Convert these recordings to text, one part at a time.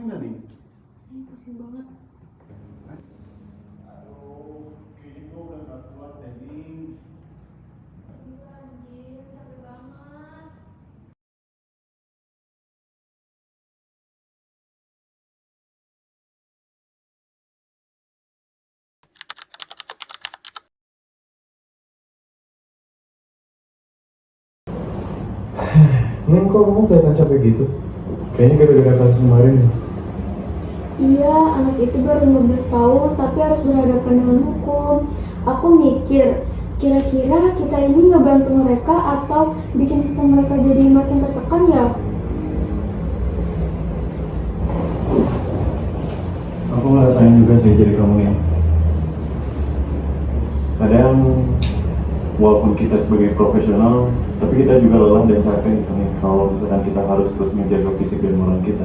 gimana nih? Saya pusing banget. Aduh, kayaknya gue udah gak kuat deh nih. Aduh anjir, capek banget. Neng, kok kamu kelihatan capek gitu? Kayaknya gara-gara kasus kemarin nih. Iya, anak itu baru 15 tahun tapi harus berhadapan dengan hukum. Aku mikir, kira-kira kita ini ngebantu mereka atau bikin sistem mereka jadi makin tertekan ya? Aku ngerasain juga sih jadi kamu nih. Kadang walaupun kita sebagai profesional, tapi kita juga lelah dan capek gitu nih. Kalau misalkan kita harus terus menjaga fisik dan moral kita.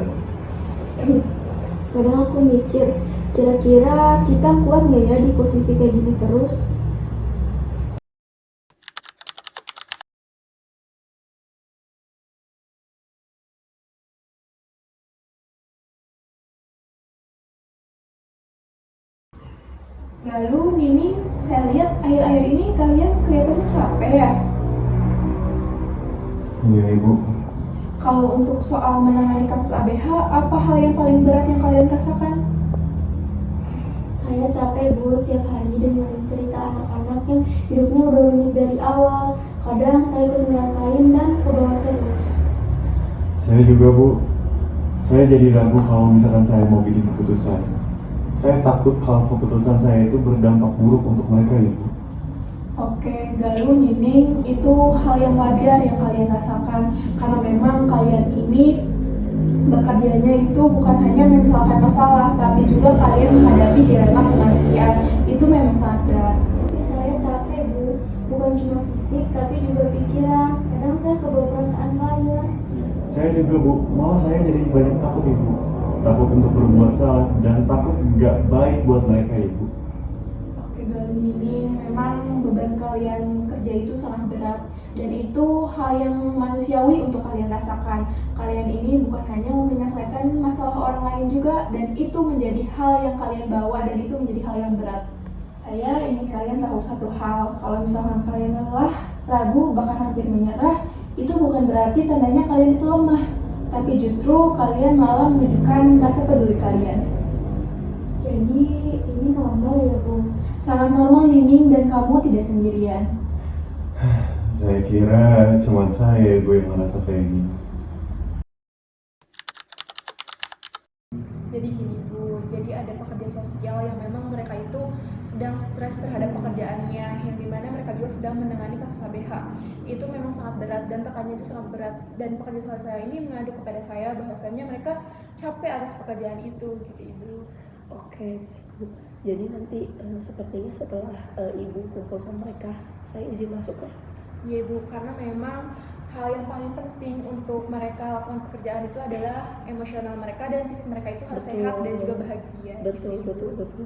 Kadang aku mikir, kira-kira kita kuat nggak ya di posisi kayak gini terus? Lalu Nini, saya lihat akhir-akhir ini kalian kelihatannya capek ya. Iya ibu. Kalau untuk soal menangani kasus ABH, apa hal yang paling berat yang kalian rasakan? Saya capek Bu, tiap hari dengerin cerita anak-anak yang hidupnya udah rumit dari awal. Kadang saya ikut ngerasain dan kebawa terus. Saya juga bu. Saya jadi ragu kalau misalkan saya mau bikin keputusan. Saya takut kalau keputusan saya itu berdampak buruk untuk mereka ibu. Oke, Galuh, Nining, itu hal yang wajar yang kalian rasakan karena memang kalian ini bekerjanya itu bukan hanya menyelesaikan masalah, tapi juga kalian menghadapi dilema kemanusiaan. Itu memang sangat berat. Tapi saya capek Bu, bukan cuma fisik tapi juga pikiran. Kadang saya kebawa perasaan klien. Saya juga bu, malah saya jadi banyak takut ibu. Takut untuk berbuat salah dan takut nggak baik buat mereka ibu. Oke, Galuh, Nining, memang beban kalian kerja itu sangat berat dan itu hal yang manusiawi untuk kalian rasakan. Kalian ini bukan hanya menyelesaikan masalah orang lain juga, dan itu menjadi hal yang kalian bawa dan itu menjadi hal yang berat. Saya ingin kalian tahu satu hal, kalau misalkan kalian lelah, ragu, bahkan hampir menyerah, itu bukan berarti tandanya kalian itu lemah, tapi justru kalian malah menunjukkan rasa peduli kalian. Jadi ini normal ya Bu? Sangat normal, Nining, dan kamu tidak sendirian. Saya kira cuma saya gue yang ngerasa kayak gini. Jadi gini Bu, jadi ada pekerja sosial yang memang mereka itu sedang stres terhadap pekerjaannya, yang dimana mereka juga sedang menangani kasus ABH. Itu memang sangat berat dan tekannya itu sangat berat, dan pekerja sosial ini mengadu kepada saya bahwasanya mereka capek atas pekerjaan itu gitu Ibu. Oke, Bu. Jadi nanti sepertinya setelah Ibu kumpul sama mereka, saya izin masuk ya. Iya Ibu, karena memang hal yang paling penting untuk mereka lakukan pekerjaan itu adalah emosional mereka dan fisik mereka itu harus sehat dan juga bahagia. Betul, gitu, betul, Ibu. betul.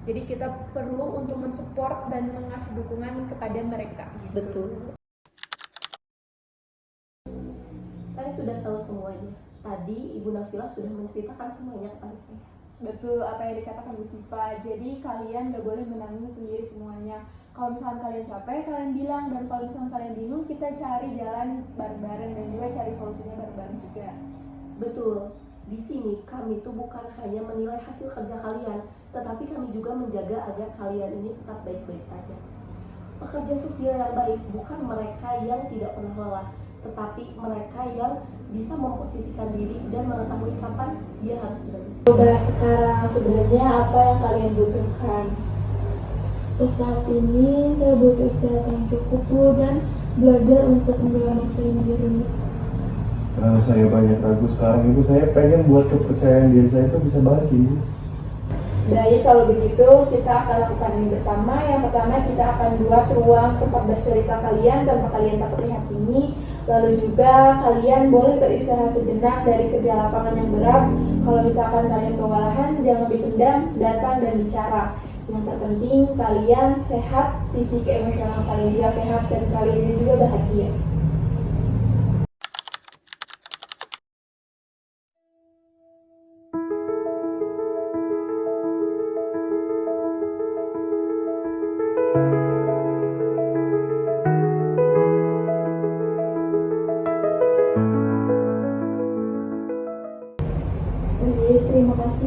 Jadi kita perlu untuk mensupport dan mengasih dukungan kepada mereka. Gitu. Betul. Saya sudah tahu semuanya. Tadi Ibu Nafila sudah menceritakan semuanya kepada saya. Betul apa yang dikatakan Bu Sipa. Jadi kalian gak boleh menanggung sendiri semuanya. Kalau misalkan kalian capek, kalian bilang, dan kalau misalkan kalian bingung, kita cari jalan bareng-bareng dan juga cari solusinya bareng-bareng juga. Betul. Di sini kami tuh bukan hanya menilai hasil kerja kalian, tetapi kami juga menjaga agar kalian ini tetap baik-baik saja. Pekerja sosial yang baik bukan mereka yang tidak pernah lelah, tetapi mereka yang bisa memposisikan diri dan mengetahui kapan dia harus berhenti. Coba sekarang sebenarnya apa yang kalian butuhkan? Untuk saat ini saya butuh istirahat yang cukup Bu, dan belajar untuk nggak maksain diri. Karena saya banyak ragu sekarang ibu, saya pengen buat kepercayaan diri saya itu bisa balik ibu. Baik, kalau begitu kita akan lakukan ini bersama. Yang pertama, kita akan buat ruang tempat bercerita kalian tanpa kalian takut dihakimi. Lalu juga kalian boleh beristirahat sejenak dari kerja lapangan yang berat. Kalau misalkan kalian kewalahan, jangan dipendam, datang dan bicara. Yang terpenting kalian sehat, fisik emosional kalian juga sehat, dan kalian juga bahagia.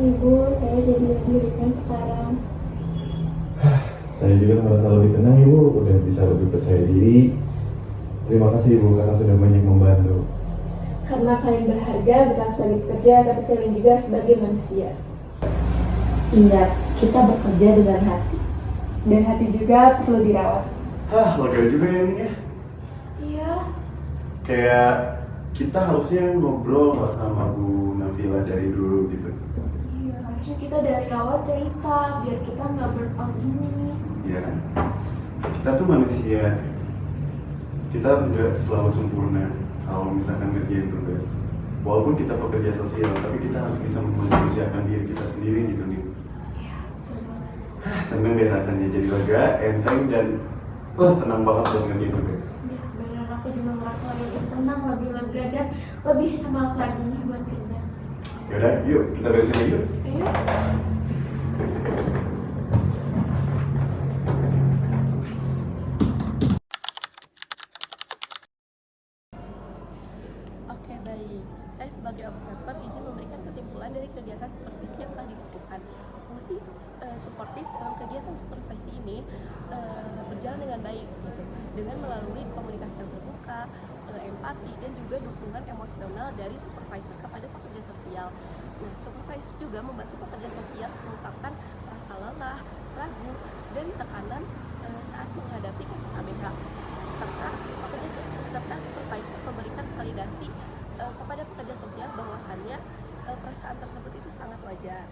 Ibu, saya jadi lebih ringan sekarang. Saya juga merasa lebih tenang Ibu, udah bisa lebih percaya diri. Terima kasih Ibu karena sudah banyak membantu. Karena kalian berharga bukan sebagai pekerja, tapi kalian juga sebagai manusia. Ingat, kita bekerja dengan hati. Dan hati juga perlu dirawat. Lega juga ya ini ya. Iya, Kayak kita harusnya ngobrol sama Bu Nabila dari dulu gitu. iya, harusnya kita dari awal cerita biar kita nggak berpang gini. Iya kan? Kita tuh manusia. Kita nggak selalu sempurna kalau misalkan ngerjain tugas. Walaupun kita pekerja sosial, tapi kita harus bisa memanusiakan diri kita sendiri gitu nih. Seneng deh rasanya, jadi lega, enteng, dan tenang banget buat ngerjain tugas. Ya, beneran aku juga merasa lebih tenang, lebih lega dan lebih semangat lagi nih buat kerja. Yaudah, yuk kita beresin lagi yuk. Ayo. Oke, baik. Saya sebagai observer izin memberikan kesimpulan dari kegiatan supervisi yang telah dilakukan. Fungsi suportif dalam kegiatan supervisi ini berjalan dengan baik, gitu, dengan melalui komunikasi yang terbuka, empati, dan juga dukungan emosional dari supervisor kepada pekerja sosial. Nah, supervisor juga membantu pekerja sosial mengungkapkan rasa lelah, ragu, dan tekanan saat menghadapi kasus ABH, serta supervisor memberikan validasi kepada pekerja sosial bahwasannya perasaan tersebut itu sangat wajar.